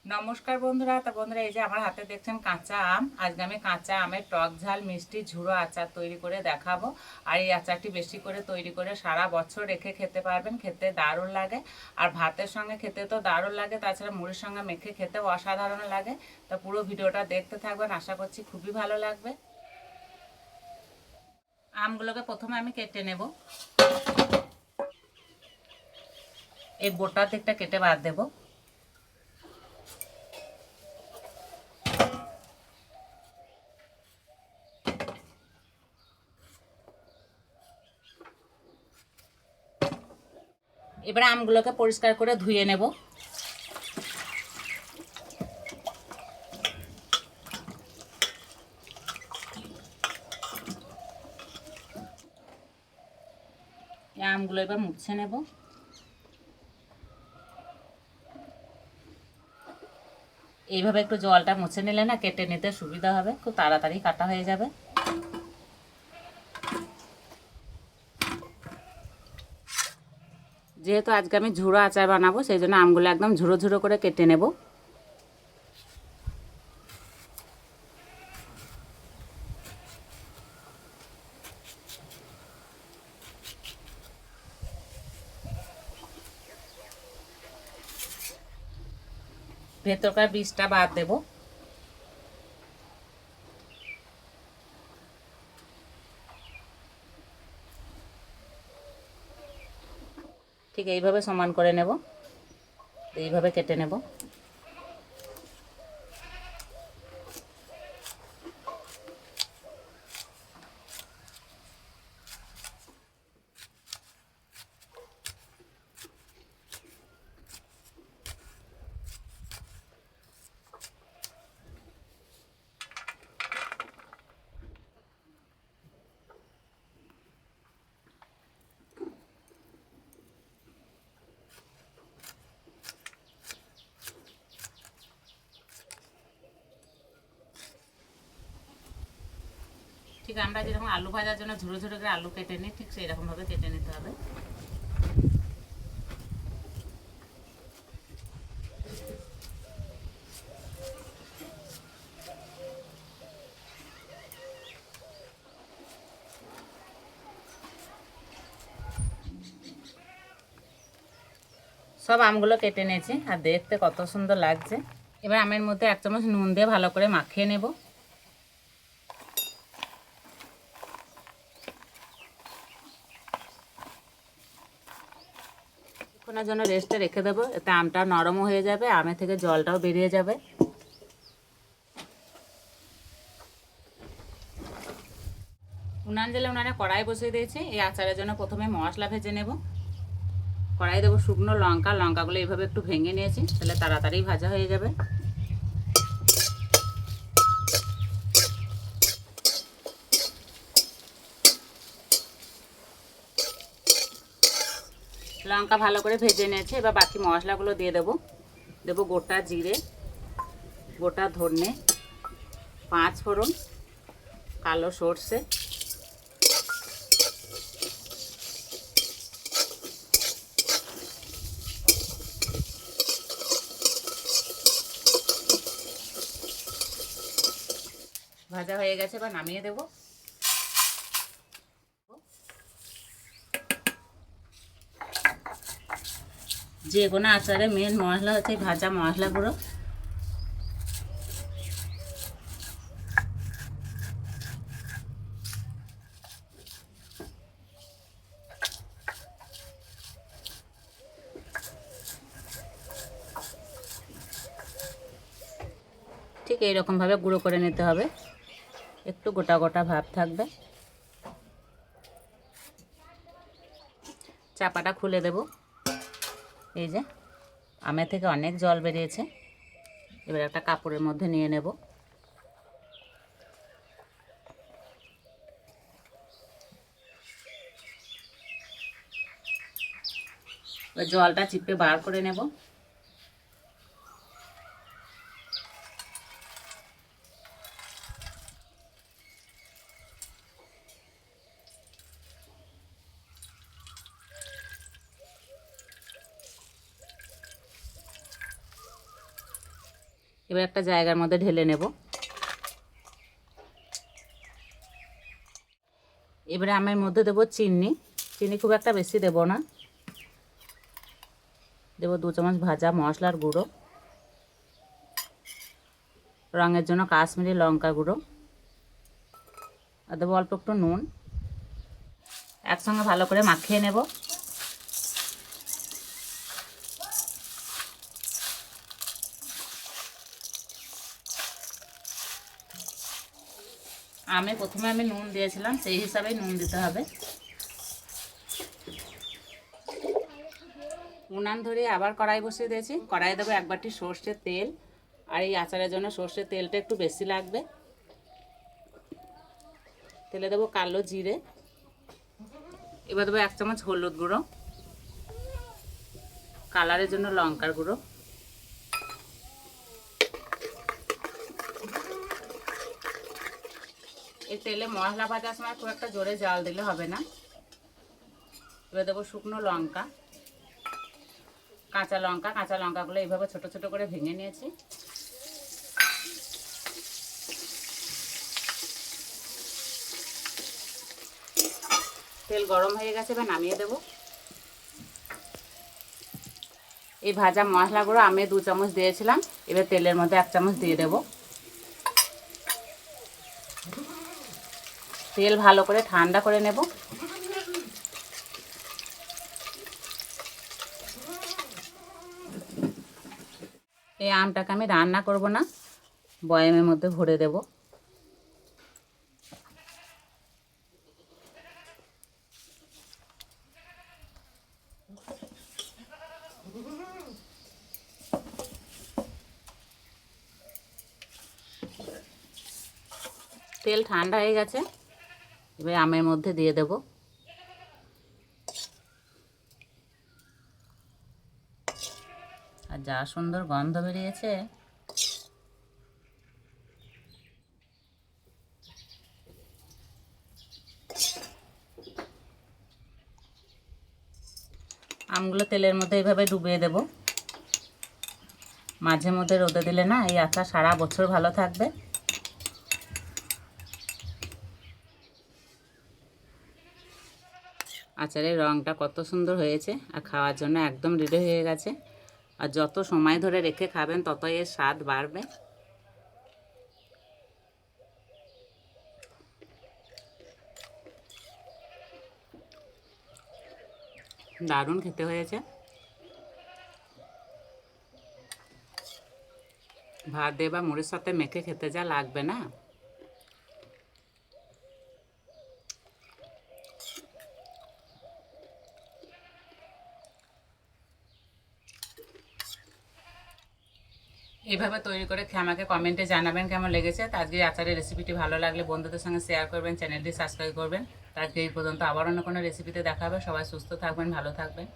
নমস্কার বন্ধুরা। তা বন্ধুরা, এই যে আমার হাতে দেখছেন কাঁচা আম। আজকে আমি কাঁচা আমের টক ঝাল মিষ্টি ঝুড়ো আচার তৈরি করে দেখাবো। আর এই আচারটি বেশি করে তৈরি করে সারা বছর রেখে খেতে পারবেন, খেতে দারুণ লাগে। আর ভাতের সঙ্গে খেতে তো দারুণ লাগে, তাছাড়া মুড়ির সঙ্গে মেখে খেতেও অসাধারণ লাগে। তা পুরো ভিডিওটা দেখতে থাকবেন, আশা করছি খুবই ভালো লাগবে। আমগুলোকে প্রথমে আমি কেটে নেব। এই বোটা দিকটা কেটে বাদ দেবো। এবার আমগুলোকে পরিষ্কার করে ধুয়ে নেব। আমগুলো এবার মুছে নেব। এইভাবে একটু জলটা মুছে নিলে না কেটে নিতে সুবিধা হবে, খুব তাড়াতাড়ি কাটা হয়ে যাবে। যেহেতু আজকে আমি ঝুড়ো আচার বানাবো, সেই জন্য আমগুলো একদম ঝুড়ো ঝুড়ো করে কেটে নেব। ভেতরকার বীজটা বাদ দেব। ঠিক এইভাবে সমান করে নেব, এইভাবে কেটে নেব। ঠিক আমরা যেরকম আলু ভাজার জন্য ঝুড়ো ঝুড়ো করে আলু কেটে নিই, ঠিক সেই রকমভাবে কেটে নিতে হবে। সব আমগুলো কেটে নিয়েছি, আর দেখতে কত সুন্দর লাগছে। এবার আমের মধ্যে 1 চামচ নুন দিয়ে ভালো করে মাখিয়ে নেব। কিছুক্ষণের জন্য রেস্টে রেখে দেবো, এতে আমটা নরমও হয়ে যাবে, আমের থেকে জলটাও বেরিয়ে যাবে। উনান জ্বেলে উনানে কড়াই বসিয়ে দিয়েছি। এই আচারের জন্য প্রথমে মশলা ভেজে নেব। কড়াই দেবো শুকনো লঙ্কা, লঙ্কাগুলো এইভাবে একটু ভেঙে নিয়েছি, তাহলে তাড়াতাড়ি ভাজা হয়ে যাবে। লঙ্কা ভালো করে ভেজে নিয়েছি, এবার বাকি মশলাগুলো দিয়ে দেবো। দেবো গোটা জিরে, গোটা ধনে, 5 ফোড়ন, কালো সর্ষে, ভাজা হয়ে গেছে, এবার নামিয়ে দেব। যে কোনো আচারে মেন মশলা হচ্ছে ভাজা মশলাগুলো। ঠিক এইরকমভাবে গুঁড়ো করে নিতে হবে, একটু গোটা গোটা ভাব থাকবে। চাপাটা খুলে দেব। এই যে আমের থেকে অনেক জল বেরিয়েছে, এবার একটা কাপড়ের মধ্যে নিয়ে নেব। এবার জলটা চিপে বার করে নেব। এবার একটা জায়গার মধ্যে ঢেলে নেব। এবারে আমের মধ্যে দেবো চিনি। চিনি খুব একটা বেশি দেব না, দেবো 2 চামচ ভাজা মশলার গুঁড়ো, রঙের জন্য কাশ্মীরি লঙ্কা গুঁড়ো, আর দেবো অল্প একটু নুন। একসঙ্গে ভালো করে মাখিয়ে নেব। প্রথমে আমি নুন দিয়েছিলাম, সেই হিসাবেই নুন দিতে হবে। উনান ধরে আবার কড়াই বসিয়ে দিয়েছি। কড়াইয়ে দেবো 1 বাটি সর্ষের তেল, আর এই আচারের জন্য সর্ষের তেলটা একটু বেশি লাগবে। তেলে দেবো কালো জিরে, এবার দেবো 1 চামচ হলুদ গুঁড়ো, কালারের জন্য লঙ্কার গুঁড়ো, এই তেলে মশলা ভাজার সময় খুব একটা জোরে জাল দিলে হবে না। এবার দেবো শুকনো লঙ্কা, কাঁচা লঙ্কাগুলো এইভাবে ছোট ছোট করে ভেঙে নিয়েছি। তেল গরম হয়ে গেছে, এবার নামিয়ে দেব। এই ভাজা মশলাগুলো আমি 2 চামচ দিয়েছিলাম, এবার তেলের মধ্যে 1 চামচ দিয়ে দেব। তেল ভালো করে ঠান্ডা করে নেব। এই আমটাকে আমি রান্না করব না, বয়ামের মধ্যে ভরে দেব। তেল ঠান্ডা হয়ে গেছে, এবার আমের মধ্যে দিয়ে দেব। আর যা সুন্দর গন্ধ বেরিয়েছে। আমগুলো তেলের মধ্যে এইভাবে ডুবিয়ে দেব। মাঝে মধ্যে রোদে দিলে না এই আচার সারা বছর ভালো থাকবে। আচারের রঙটা কত সুন্দর হয়েছে, আর খাওয়ার জন্য একদম রেডি হয়ে গেছে। আর যত সময় ধরে রেখে খাবেন ততই এর স্বাদ বাড়বে। দারুণ খেতে হয়েছে। ভাত দিয়ে বা মুড়ির সাথে মেখে খেতে যা লাগবে না। এইভাবে তৈরি করে খেয়ে আমাকে কমেন্টে জানাবেন কেমন লেগেছে। তো আজকে আচারের রেসিপিটি ভালো লাগলে বন্ধুদের সঙ্গে শেয়ার করবেন, চ্যানেলটি সাবস্ক্রাইব করবেন। তো আজকে এই পর্যন্ত আবার অন্য কোনো রেসিপিতে দেখা হবে। সবাই সুস্থ থাকবেন, ভালো থাকবেন।